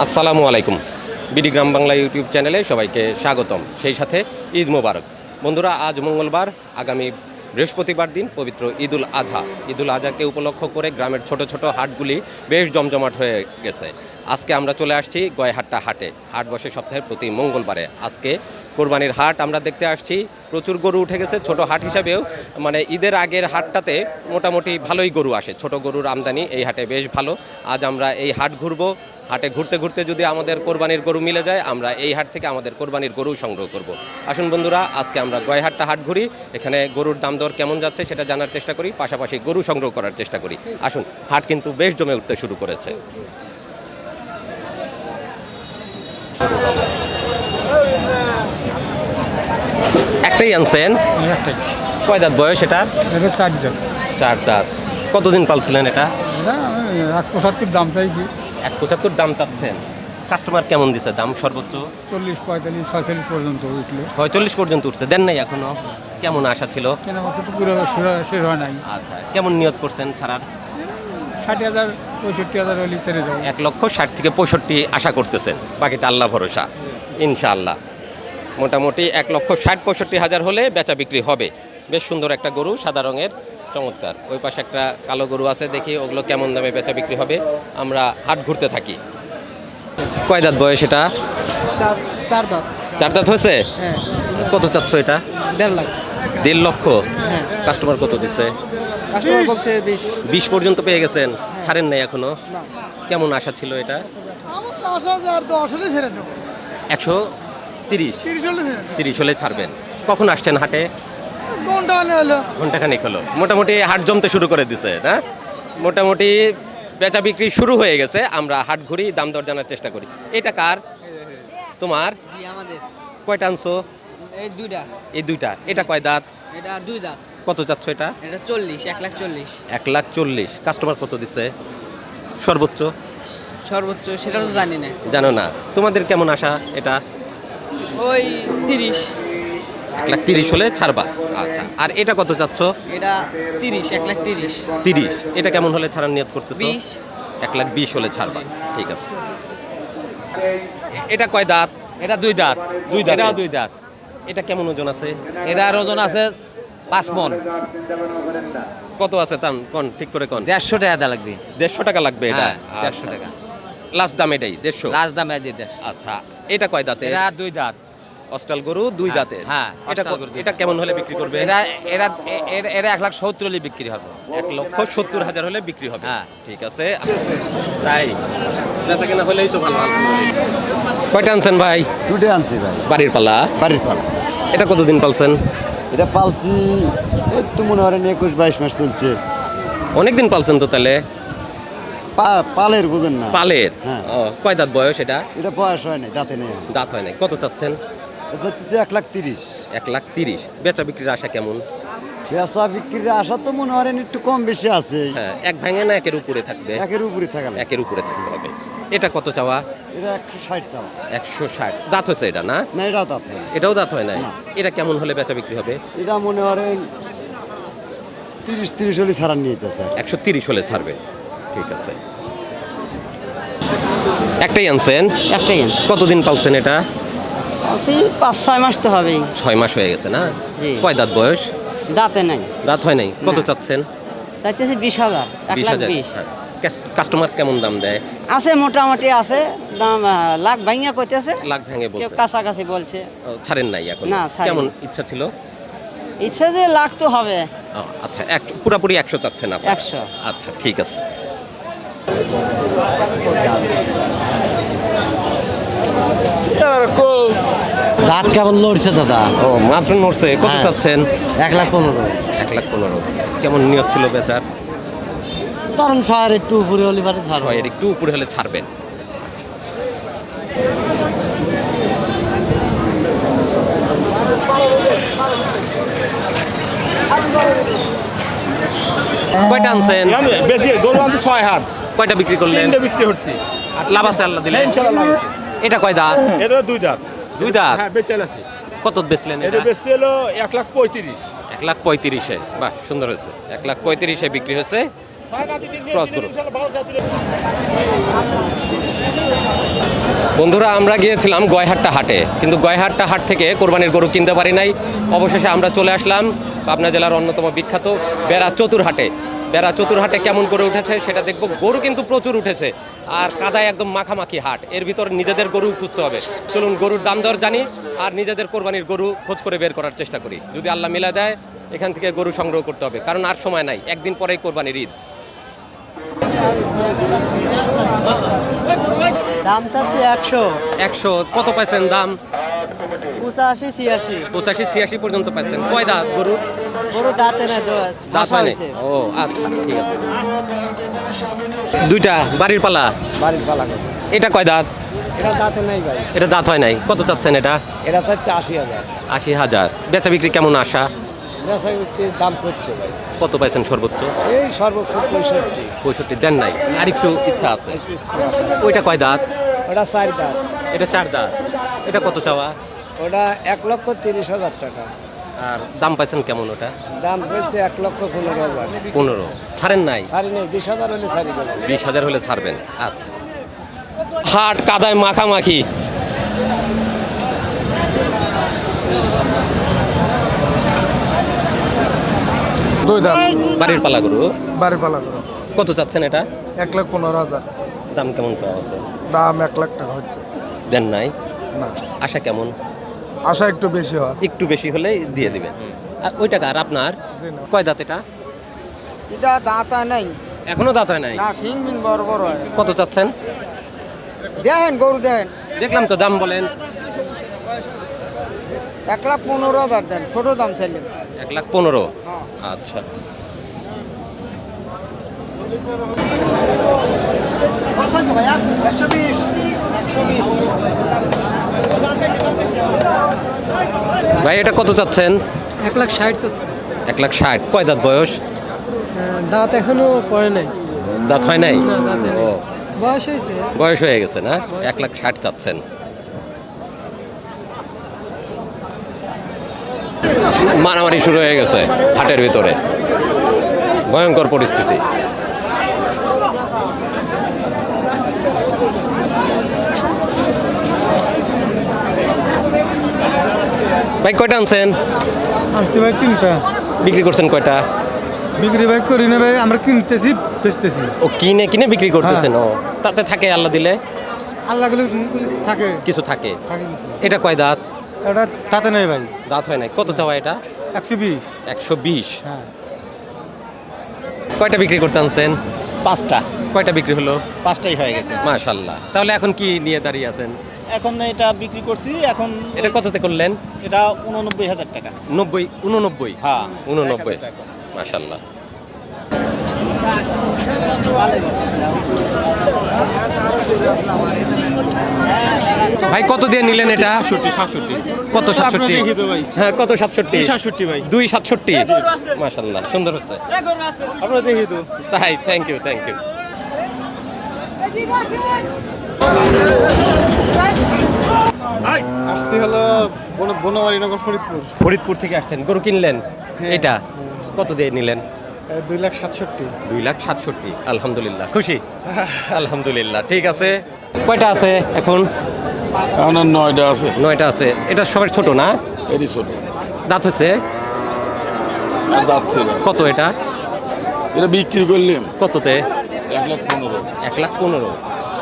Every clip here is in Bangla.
আসসালামু আলাইকুম। বিডি গ্রাম বাংলা ইউটিউব চ্যানেলে সবাইকে স্বাগতম, সেই সাথে ঈদ মোবারক। বন্ধুরা, আজ মঙ্গলবার, আগামী বৃহস্পতিবার দিন পবিত্র ঈদুল আজহা। ঈদুল আজহাকে উপলক্ষ করে গ্রামের ছোট ছোট হাটগুলি বেশ জমজমাট হয়ে গেছে। আজকে আমরা চলে আসছি গয়হাট্টা হাটে। হাট বসে সপ্তাহের প্রতি মঙ্গলবারে। আজকে কোরবানির হাট আমরা দেখতে আসছি। প্রচুর গরু উঠে গেছে। ছোট হাট হিসাবেও মানে ঈদের আগের হাটটাতে মোটামুটি ভালোই গরু আসে। ছোট গরুর আমদানি এই হাটে বেশ ভালো। আজ আমরা এই হাট ঘুরবো। হাটে ঘুরতে ঘুরতে যদি আমাদের কোরবানির গরু মিলে যায়, আমরা এই হাট থেকে আমাদের কোরবানির গরু সংগ্রহ করব। আসুন বন্ধুরা, আজকে আমরা গয়হাট্টা হাট ঘুরি। এখানে গরুর দাম দর কেমন যাচ্ছে সেটা জানার চেষ্টা করি, পাশাপাশি গরু সংগ্রহ করার চেষ্টা করি। আসুন, হাট কিন্তু বেশ জমে উঠতে শুরু করেছে। একটাই আনছেন? একটাই। কয় দাঁত বয়স এটা? এটা 4 দাম। 4 দাঁত। কতদিন পালছিলেন এটা? এটা 175 দাম চাইছি। 175 দাম চাচ্ছেন। কাস্টমার কেমন দিছে দাম? সর্বোচ্চ 40, 45, 46 পর্যন্ত উঠলো। 46 পর্যন্ত উঠছে। দেন নাই এখনো? কেমন আশা ছিল? কেনা বছর তো পুরো শেষ হয় নাই। আচ্ছা, কেমন নিয়ত করছেন ছাড়ার? 60,000, 65,000 হলে ছেড়ে যাবো। 1,60,000 থেকে 65 আশা করতেছেন, বাকিটা আল্লাহ ভরসা ইনশাআল্লাহ। মোটামুটি 1,60,000-65,000 হলে বেচা বিক্রি হবে। বেশ সুন্দর একটা গরু, সাদা রঙের, চমৎকার। ওই পাশে একটা কালো গরু আছে, দেখি ওগুলো কেমন দামে বেচা বিক্রি হবে। আমরা হাট ঘুরতে থাকি। কয় দাঁত বয়স এটা? 4 দাম। 4 দাঁত হয়েছে? হ্যাঁ। কত চাচ্ছ এটা? 1.5 লাখ। 1.5 লক্ষ? হ্যাঁ। কাস্টমার কত দিচ্ছে? কাস্টমার বলছে 20। 20 পর্যন্ত পেয়ে গেছেন? ছাড়েন নাই এখনো? কেমন আশা ছিল এটা? আমার 10 হলে ছেড়ে দেবো। 130? 30 হলে ছেড়ে দেবো। 30 হলে ছাড়বেন। কখন আসছেন হাটে? ঘন্টা হলো। ঘন্টাখানেক হলো। মোটামুটি হাট জমতে শুরু করে দিছে না? মোটামুটি বেচা বিক্রি শুরু হয়ে গেছে। আমরা হাট ঘুরি, দাম দর জানার চেষ্টা করি। এটা কার? তোমার? জি আমাদের। কয়টা আনছো? এই দুইটা। এই দুইটা। এটা কয় দাঁত? এটা 2 দাঁত। কত চাচ্ছ এটা? এটা 40, 1,40,000। 1,40,000। কাস্টমার কত দিচ্ছে সর্বোচ্চ? সর্বোচ্চ সেটা তো জানি না। জানো না? তোমাদের কেমন আশা এটা? ওই 30। 1,30,000 হলে ছাড়বা। আচ্ছা, আর এটা কত চাচ্ছ? এটা 30, 1,30,000। 30। এটা কেমন হলে ছাড়ার নিয়ত করতেছো? 20। 1,20,000 হলে ছাড়বা। ঠিক আছে। এটা কয় দাঁত? এটা 2 দাঁত। 2 দাঁত। এটাও 2 দাঁত। এটা কেমন ওজন আছে? এটার ওজন আছে 5 মণ। কত আছে তার কোন ঠিক করে কোন? 150 টাকা দেওয়া লাগবে। 150 টাকা লাগবে এটা? হ্যাঁ, 150 টাকা। লাস্ট দাম এটাই 150? লাস্ট দাম এদের 150। আচ্ছা, এটা কয় দাঁতে? এটা 2 দাঁত। অস্টাল গরু 2 হ্যাঁ, দাঁতে? হ্যাঁ, এটা অস্টাল গরু 2 এটা দাঁত। কেমন হলে বিক্রি করবে? এটা এটা এটা এটা 1,70,000 হলে বিক্রি হবে। 1,70,000 হলে বিক্রি হবে। হ্যাঁ। ঠিক আছে। তাই বেচা কেনা হলেই তো ভালো। কয়টা আনছেন ভাই? 2টা আনছি ভাই, বাড়ির পালা? বাড়ির পালা। এটা কতদিন পালছেন? এটা পালছি একটু মনে করেন 21-22 মাস চলছে। অনেকদিন পালছেন তো তাহলে? পালের বুঝেন না, পালের? হ্যাঁ। ও, কয় দাঁত বয়স এটা? এটা বয়স হয় নাই, দাঁতে নেই। দাঁত হয় নাই। কত চাচ্ছেন? এটা হচ্ছে 1,30,000। 1,30,000। বেচা বিক্রির আশা কেমন? বেচা বিক্রির আশা তো মনে করেন একটু কম বেশি আছে। হ্যাঁ, এক ভাঙে না একের উপরে থাকবে? একের উপরে থাকালে একের উপরে থাকতে হবে। এটা কত চাওয়া? এটা 160 চাল। 160। দাঁত হয়েছে এটা না? না, এটাও দাঁত হয় না। এটাও দাঁত হয় নাই? না। এটা কেমন হলে বেচা বিক্রি হবে? এটা মনে করেন 30 হলে ছাড়ার নিয়ে যেতেছে। 130 হলে ছাড়বে। ঠিক আছে। একটাই আনছেন? একটাই আছে। কতদিন পালছেন এটা? 5-6 মাস তো হবেই। 6 মাস হয়ে গেছে না? জি। কয় দাঁত বয়স? দাঁতে নাই। দাঁত হয় নাই? কত না। চাচ্ছেন? চাইতেছি 20,000, 20,000। 1,20,000। হ্যাঁ। কাস্টমার কেমন দাম দেয়? আছে মোটামুটি আছে দাম, লাখ ভাঙিয়া কইতেছে। লাখ ভেঙে কেউ বলছে? কাছাকাছি বলছে। ও, ছাড়েন নাই এখন? না, ছাড়িনি। কেমন ইচ্ছা ছিল? ইচ্ছে যে লাখ তো হবে। ও, আচ্ছা, পুরাপুরি 100 চাচ্ছেন আপনি? 100। আচ্ছা, ঠিক আছে। দাঁত কেমন লড়ছে দাদা? ও, মাত্র নড়ছে। কত হ্যাঁ। চাচ্ছেন? 1,15,000। 1,15,000। কেমন নিয়ত ছিল বেচার? ধরুন শহর একটু উপরে হলে পারে ছাড়বো। এর একটু উপরে হলে ছাড়বেন। কয়টা আনছেন? বেশি গরু আনছে 6 হাট। কয়টা বিক্রি করলেন? 3টে বিক্রি করছি। লাভ আছে আল্লাহ দিলে? হ্যাঁ, ইনশাআল্লাহ লাভ আছে। এটা কয় দাঁত? এটা 2 দাঁত। 2 দাঁত? হ্যাঁ, বেশি আছে। কত বেচলেন এটা এটা? বেশি হলো 1,35,000। 1,35,000। বাহ, সুন্দর হয়েছে। 1,35,000 বিক্রি হয়েছে। ক্রস গরু। বন্ধুরা আমরা গিয়েছিলাম গয়হাট্টা হাটে, কিন্তু গয়হাট্টা হাট থেকে কোরবানির গরু কিনতে পারি নাই। অবশেষে আমরা চলে আসলাম পাবনা জেলার অন্যতম বিখ্যাত বেড়া চতুরহাটে। বেড়া চতুরহাটে কেমন করে উঠেছে সেটা দেখব। গরু কিন্তু প্রচুর উঠেছে, আর কাদায় একদম মাখামাখি হাট। এর ভিতর নিজেদের গরু খুঁজতে হবে। চলুন গরুর দাম দর জানি আর নিজেদের কোরবানির গরু খোঁজ করে বের করার চেষ্টা করি। যদি আল্লাহ মিলা দেয় এখান থেকে গরু সংগ্রহ করতে হবে, কারণ আর সময় নাই, একদিন পরেই কোরবানির ঈদ। দাম চাচ্ছি 100, 100 কত পাইছেন দাম? 85, 86। 85-86 পর্যন্ত পাইছেন। কয় দাঁত গরু? গরু দাঁতে না, দাঁত হয় নাই? ও আচ্ছা, ঠিক আছে। দুইটা বাড়ির পালা। বাড়ির পালা করে। এটা কয় দাঁত? এটা দাঁতে নাই ভাই, এটা দাঁত হয় নাই। কত চাচ্ছেন এটা? এটা চাচ্ছে 80,000। 80,000। বেচা বিক্রি কেমন আশা? বেচা বিক্রির দাম করছে ভাই, কত পাইছেন সর্বোচ্চ? এই সর্বোচ্চ 65। 65 দেন নাই, আর একটু ইচ্ছা আছে। একটু ইচ্ছে আছে। ওইটা কয় দাঁত? ওটা 4 দাঁত। এটা 4 দাঁত। এটা কত চাওয়া? ওটা 1,30,000 টাকা। আর দাম পাইছেন কেমন ওটা? দাম চলছে 1,15,000। 15 ছাড়েন নাই? ছাড়ি নেই, 20,000 হলে ছাড়ি দেবো। 20,000 হলে ছাড়বেন। আচ্ছা। হাট কাদায় মাখামাখি। দুই দাঁত বাড়ির পালা গরু। বাড়ির পালা করে। কত চাচ্ছেন এটা? 1,15,000। দাম কেমন পাওয়া আছে? দাম 1,00,000 টাকা হচ্ছে। দেন নাই? না, আশা কেমন? আশা একটু বেশি হয়। একটু বেশি হলে দিয়ে দিবেন। আর ওই টাকা আর আপনার জি না। কয় দাঁত এটা? এটা দাঁত হয় নাই, এখনো দাঁত হয় নাই? না শিং মিং বড় বড় হয়। কত চাচ্ছেন? দেখেন গরু দেখেন, দেখলাম তো, দাম বলেন। 1,15,000 দেন, ছোট দাম চাইলেন। 1,15,000। আচ্ছা। ভাই এটা কত চাচ্ছেন? 1,60,000 চাচ্ছে। 1,60,000। কয় দাঁত বয়স? দাঁত এখনো পড়ে নাই। দাঁত হয় নাই? না, দাঁতে ও, নেই। বয়স হয়েছে। বয়স হয়ে গেছে না? 1,60,000 চাচ্ছেন। মারামারি শুরু হয়ে গেছে হাটের ভিতরে, ভয়ঙ্কর পরিস্থিতি। ভাই কয়টা আনছেন? আনছি ভাই 3টা। বিক্রি করছেন কয়টা? বিক্রি ভাই করি না ভাই, আমরা কিনতেছি বেচতেছি। ও কিনে কিনে বিক্রি করতেছেন। ও তাতে থাকে আল্লাহ দিলে আল্লাহ গুলো থাকে কিছু থাকে। থাকে কিছু। এটা কয় দাঁত? এটা তাতে নেই ভাই, দাঁত হয় নাই। কত চাওয়া এটা? 120। 120। হ্যাঁ, কয়টা বিক্রি করতে আনছেন? 5টা। কয়টা বিক্রি হলো? 5টাই হয়ে গেছে। মাশাআল্লাহ। তাহলে এখন কি নিয়ে দাঁড়িয়ে আছেন? এখন এটা বিক্রি করছি, এখন এটা কততে করলেন? এটা 89,000 টাকা। 90, 89। হ্যাঁ, 89। 1,000 টাকা। মাশাআল্লাহ। ভাই কত দিয়ে নিলেন এটা? 67। কত 67? দেখি তো ভাই। হ্যাঁ, কত 67? 67 ভাই। 267। মাশাআল্লাহ, সুন্দর হচ্ছে। আপনারা দেখি তো। তাই, থ্যাংক ইউ, থ্যাংক ইউ। আসছি হলো বনবাড়ি নগর ফরিদপুর। ফরিদপুর থেকে আসছেন, গরু কিনলেন? এটা কত দিয়ে নিলেন? 2,67,000। 2,67,000। আলহামদুলিল্লাহ, খুশি? আলহামদুলিল্লাহ, ঠিক আছে। কয়টা আছে এখন? আমার 9টা আছে। 9টা আছে। এটা সবার ছোট না? এটি ছোট, দাঁত হচ্ছে? আর দাঁত ছিল। কত এটা? এটা বিক্রি করলাম কততে? 1,15,000। 1,15,000।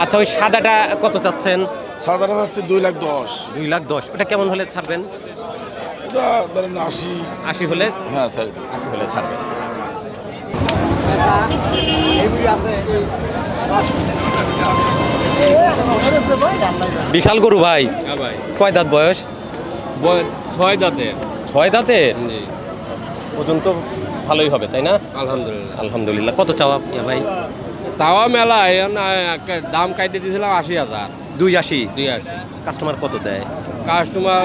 আচ্ছা, ওই সাদাটা কত চাচ্ছেন? সাদাটা যাচ্ছে 2,10,000। 2,10,000। ওটা কেমন হলে ছাড়বেন? এটা ধরেন 80। 80 হলে? হ্যাঁ স্যার। 80 হলে ছাড়বেন। বিশাল গরু ভাই। হ্যাঁ ভাই, কয় দাঁত বয়স? 6 দাঁতের। 6 দাঁতের? জি, ওজন তো ভালোই হবে, তাই না? আলহামদুলিল্লাহ। আলহামদুলিল্লাহ। কত চাওয়া ভাই? চাওয়া মেলা দাম কাটিয়ে দিয়েছিলাম 80,000। 280। 280। কাস্টমার কত দেয়? কাস্টমার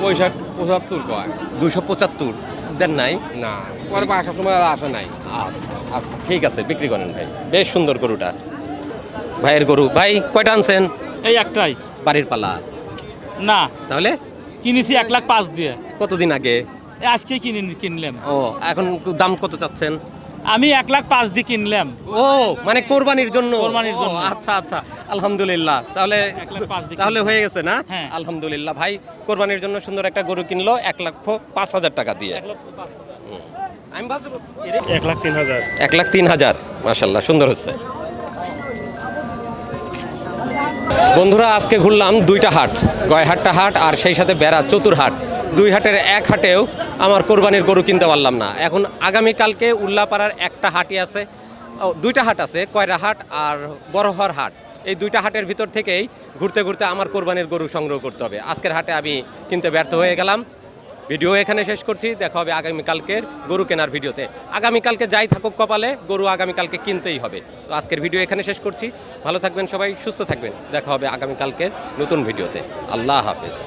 75 কয়। 275 দেন নাই? না, পরে কাস্টমার আসে নাই। আচ্ছা আচ্ছা, ঠিক আছে, বিক্রি করেন ভাই। বেশ সুন্দর গরুটা, ভাইয়ের গরু। ভাই কয়টা আনছেন? এই একটাই। বাড়ির পালা না, তাহলে? কিনেছি 1,05,000 দিয়ে। কতদিন আগে? এই আজকেই কিনলাম। ও, এখন দাম কত চাচ্ছেন? আমি 1,05,000 দিয়ে কিনলাম। ও মানে কোরবানির জন্য? কোরবানির জন্য। ও, আচ্ছা আচ্ছা, আলহামদুলিল্লাহ। তাহলে 1,05,000 তাহলে হয়ে গেছে না? হ্যাঁ। আলহামদুলিল্লাহ ভাই কোরবানির জন্য সুন্দর একটা গরু কিনলো 1,05,000 টাকা দিয়ে। আমি ভাবছি 1,03,000। 1,03,000, মাশাআল্লাহ, সুন্দর হচ্ছে। বন্ধুরা আজকে ঘুরলাম দুইটা হাট, গয়হাট্টা হাট আর সেই সাথে বেড়া চতুর হাট। দুই হাটের এক হাটেও আমার কোরবানির গরু কিনতে পারলাম না। এখন আগামীকালকে উল্লাপাড়ার একটা হাটই আছে, দুইটা হাট আছে, কয়রা হাট আর বড়হর হাট। এই দুইটা হাটের ভিতর থেকেই ঘুরতে ঘুরতে আমার কোরবানির গরু সংগ্রহ করতে হবে। আজকের হাটে আমি কিনতে ব্যর্থ হয়ে গেলাম। ভিডিও এখানে শেষ করছি, দেখা হবে আগামীকালকের গরু কেনার ভিডিওতে। আগামীকালকে যাই থাকুক কপালে, গরু আগামীকালকে কিনতেই হবে। তো আজকের ভিডিও এখানে শেষ করছি। ভালো থাকবেন সবাই, সুস্থ থাকবেন। দেখা হবে আগামীকালকের নতুন ভিডিওতে। আল্লাহ হাফেজ।